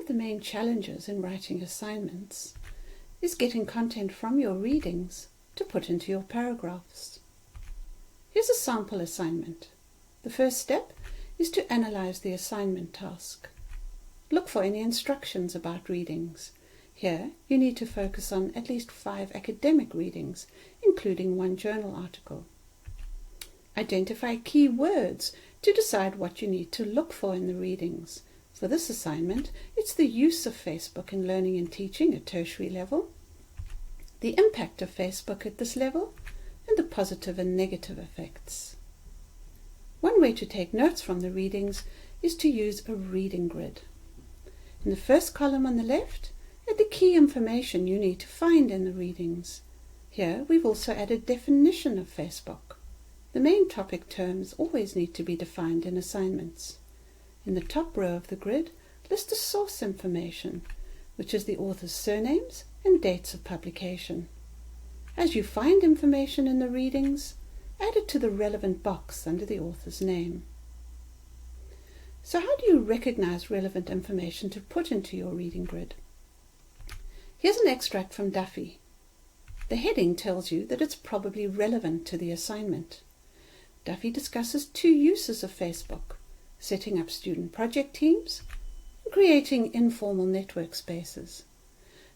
of the main challenges in writing assignments is getting content from your readings to put into your paragraphs. Here's a sample assignment. The first step is to analyze the assignment task. Look for any instructions about readings. Here, you need to focus on at least 5 academic readings, including 1 journal article. Identify key words to decide what you need to look for in the readings. For this assignment, it's the use of Facebook in learning and teaching at tertiary level, the impact of Facebook at this level, and the positive and negative effects. One way to take notes from the readings is to use a reading grid. In the first column on the left, add the key information you need to find in the readings. Here we've also added definition of Facebook. The main topic terms always need to be defined in assignments. In the top row of the grid, list the source information, which is the author's surnames and dates of publication. As you find information in the readings, add it to the relevant box under the author's name. So how do you recognize relevant information to put into your reading grid? Here's an extract from Duffy. The heading tells you that it's probably relevant to the assignment. Duffy discusses 2 uses of Facebook: setting up student project teams and creating informal network spaces.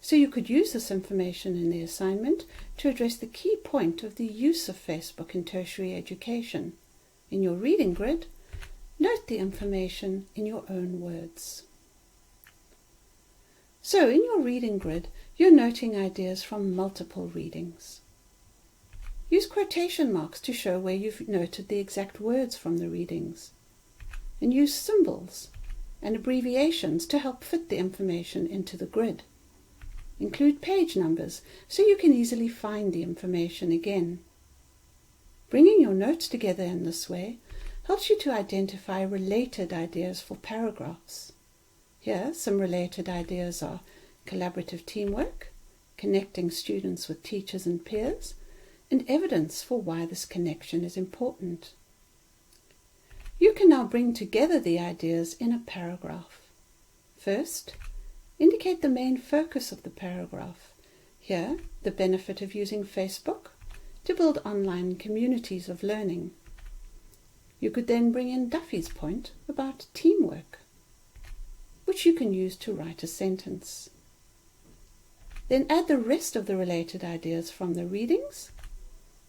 So you could use this information in the assignment to address the key point of the use of Facebook in tertiary education. In your reading grid, note the information in your own words. So in your reading grid, you're noting ideas from multiple readings. Use quotation marks to show where you've noted the exact words from the readings. And use symbols and abbreviations to help fit the information into the grid. Include page numbers so you can easily find the information again. Bringing your notes together in this way helps you to identify related ideas for paragraphs. Here, some related ideas are collaborative teamwork, connecting students with teachers and peers, and evidence for why this connection is important. You can now bring together the ideas in a paragraph. First, indicate the main focus of the paragraph. Here, the benefit of using Facebook to build online communities of learning. You could then bring in Duffy's point about teamwork, which you can use to write a sentence. Then add the rest of the related ideas from the readings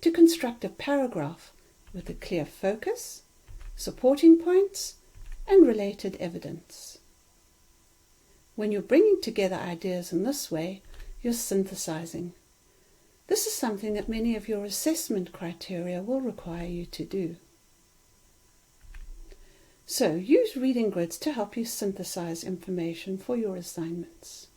to construct a paragraph with a clear focus, supporting points, and related evidence. When you're bringing together ideas in this way, you're synthesizing. This is something that many of your assessment criteria will require you to do. So use reading grids to help you synthesize information for your assignments.